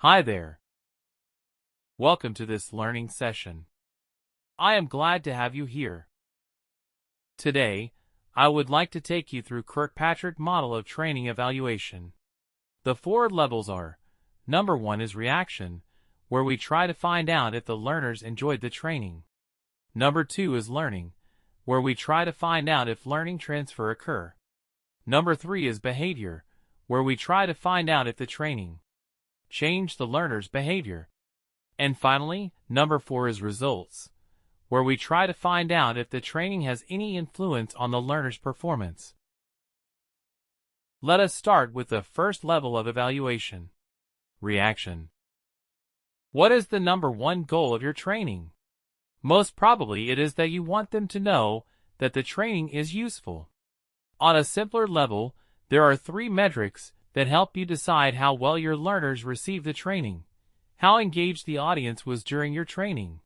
Hi there. Welcome to this learning session. I am glad to have you here. Today, I would like to take you through Kirkpatrick model of training evaluation. The 4 levels are: number 1 is reaction, where we try to find out if the learners enjoyed the training. Number 2 is learning, where we try to find out if learning transfer occur. Number 3 is behavior, where we try to find out if the training change the learner's behavior. And finally, number 4 is results, where we try to find out if the training has any influence on the learner's performance. Let us start with the first level of evaluation: reaction. What is the number 1 goal of your training? Most probably it is that you want them to know that the training is useful. On a simpler level, there are 3 metrics that help you decide how well your learners received the training, how engaged the audience was during your training,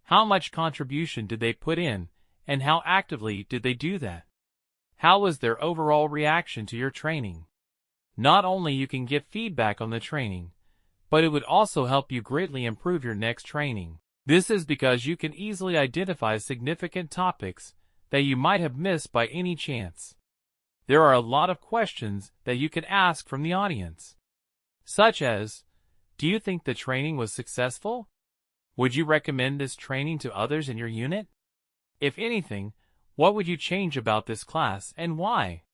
how much contribution did they put in, and how actively did they do that. How was their overall reaction to your training? Not only you can get feedback on the training, but it would also help you greatly improve your next training. This is because you can easily identify significant topics that you might have missed by any chance. There are a lot of questions that you can ask from the audience, such as, do you think the training was successful? Would you recommend this training to others in your unit? If anything, what would you change about this class and why?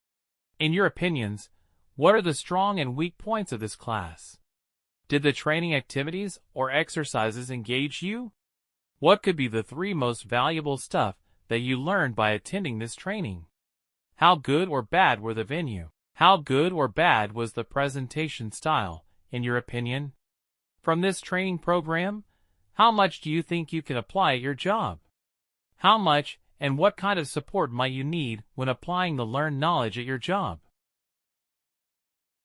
In your opinions, what are the strong and weak points of this class? Did the training activities or exercises engage you? What could be the 3 most valuable stuff that you learned by attending this training? How good or bad were the venue? How good or bad was the presentation style, in your opinion? From this training program, how much do you think you can apply at your job? How much and what kind of support might you need when applying the learned knowledge at your job?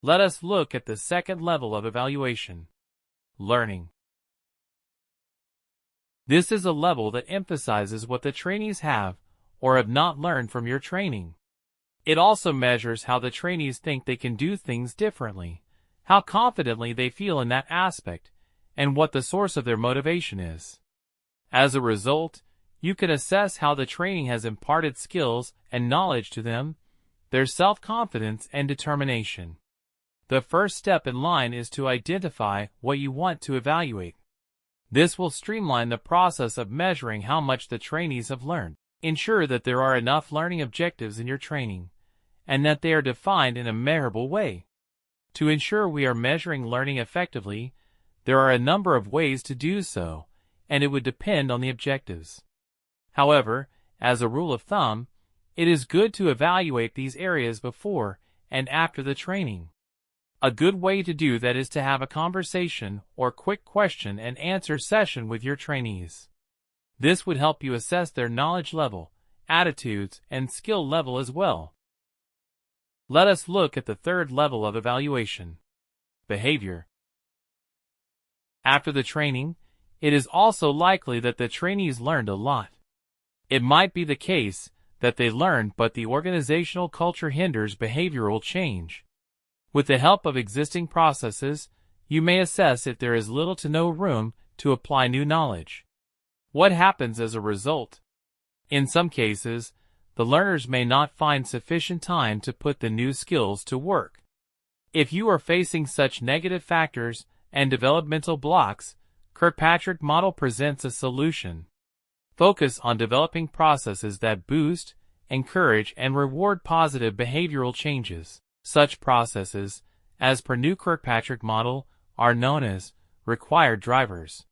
Let us look at the second level of evaluation: learning. This is a level that emphasizes what the trainees have or have not learned from your training. It also measures how the trainees think they can do things differently, how confidently they feel in that aspect, and what the source of their motivation is. As a result, you can assess how the training has imparted skills and knowledge to them, their self-confidence and determination. The first step in line is to identify what you want to evaluate. This will streamline the process of measuring how much the trainees have learned. Ensure that there are enough learning objectives in your training, and that they are defined in a measurable way. To ensure we are measuring learning effectively, there are a number of ways to do so, and it would depend on the objectives. However, as a rule of thumb, it is good to evaluate these areas before and after the training. A good way to do that is to have a conversation or quick question and answer session with your trainees. This would help you assess their knowledge level, attitudes, and skill level as well. Let us look at the third level of evaluation: behavior. After the training, it is also likely that the trainees learned a lot. It might be the case that they learned, but the organizational culture hinders behavioral change. With the help of existing processes, you may assess if there is little to no room to apply new knowledge. What happens as a result? In some cases, the learners may not find sufficient time to put the new skills to work. If you are facing such negative factors and developmental blocks, Kirkpatrick model presents a solution. Focus on developing processes that boost, encourage, and reward positive behavioral changes. Such processes, as per new Kirkpatrick model, are known as required drivers.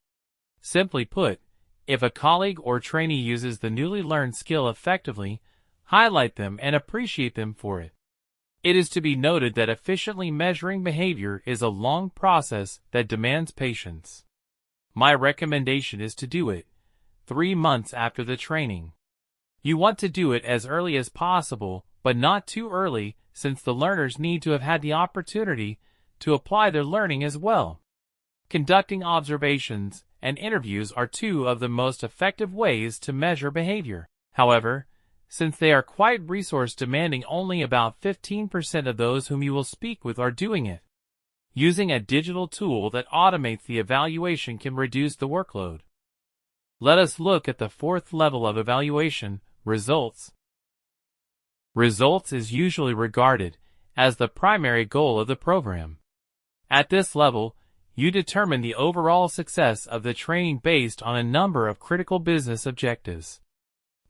Simply put, if a colleague or trainee uses the newly learned skill effectively, highlight them and appreciate them for it. It is to be noted that efficiently measuring behavior is a long process that demands patience. My recommendation is to do it 3 months after the training. You want to do it as early as possible, but not too early, since the learners need to have had the opportunity to apply their learning as well. Conducting observations and interviews are 2 of the most effective ways to measure behavior. However, since they are quite resource demanding, only about 15% of those whom you will speak with are doing it. Using a digital tool that automates the evaluation can reduce the workload. Let us look at the fourth level of evaluation, results. Results is usually regarded as the primary goal of the program. At this level, you determine the overall success of the training based on a number of critical business objectives.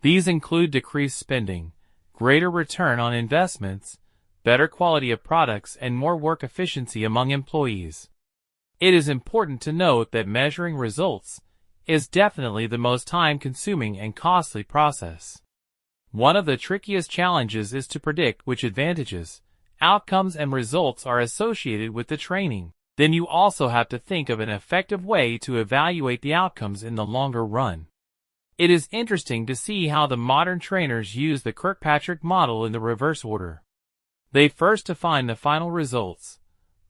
These include decreased spending, greater return on investments, better quality of products, and more work efficiency among employees. It is important to note that measuring results is definitely the most time-consuming and costly process. One of the trickiest challenges is to predict which advantages, outcomes, and results are associated with the training. Then you also have to think of an effective way to evaluate the outcomes in the longer run. It is interesting to see how the modern trainers use the Kirkpatrick model in the reverse order. They first define the final results,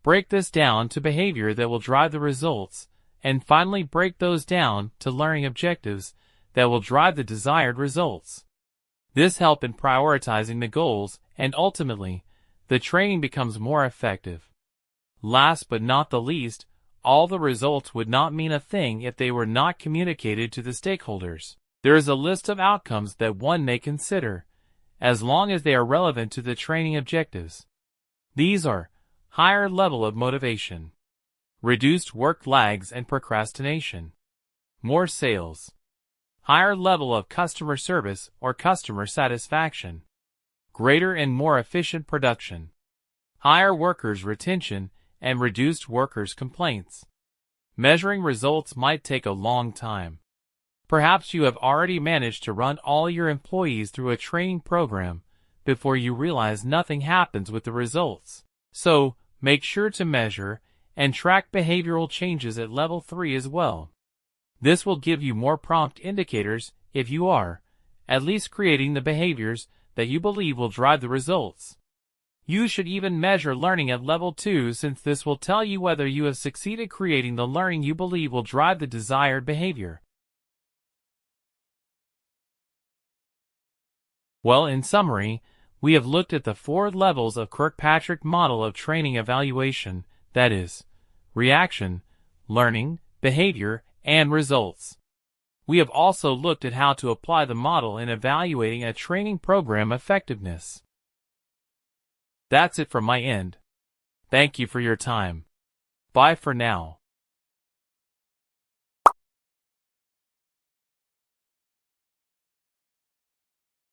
break this down to behavior that will drive the results, and finally break those down to learning objectives that will drive the desired results. This helps in prioritizing the goals, and ultimately, the training becomes more effective. Last but not the least, all the results would not mean a thing if they were not communicated to the stakeholders. There is a list of outcomes that one may consider, as long as they are relevant to the training objectives. These are higher level of motivation, reduced work lags and procrastination, more sales, higher level of customer service or customer satisfaction, greater and more efficient production, higher workers' retention, and reduced workers' complaints. Measuring results might take a long time. Perhaps you have already managed to run all your employees through a training program before you realize nothing happens with the results. So, make sure to measure and track behavioral changes at level 3 as well. This will give you more prompt indicators if you are, at least, creating the behaviors that you believe will drive the results. You should even measure learning at level 2, since this will tell you whether you have succeeded creating the learning you believe will drive the desired behavior. Well, in summary, we have looked at the 4 levels of Kirkpatrick model of training evaluation, that is, reaction, learning, behavior, and results. We have also looked at how to apply the model in evaluating a training program effectiveness. That's it from my end. Thank you for your time. Bye for now.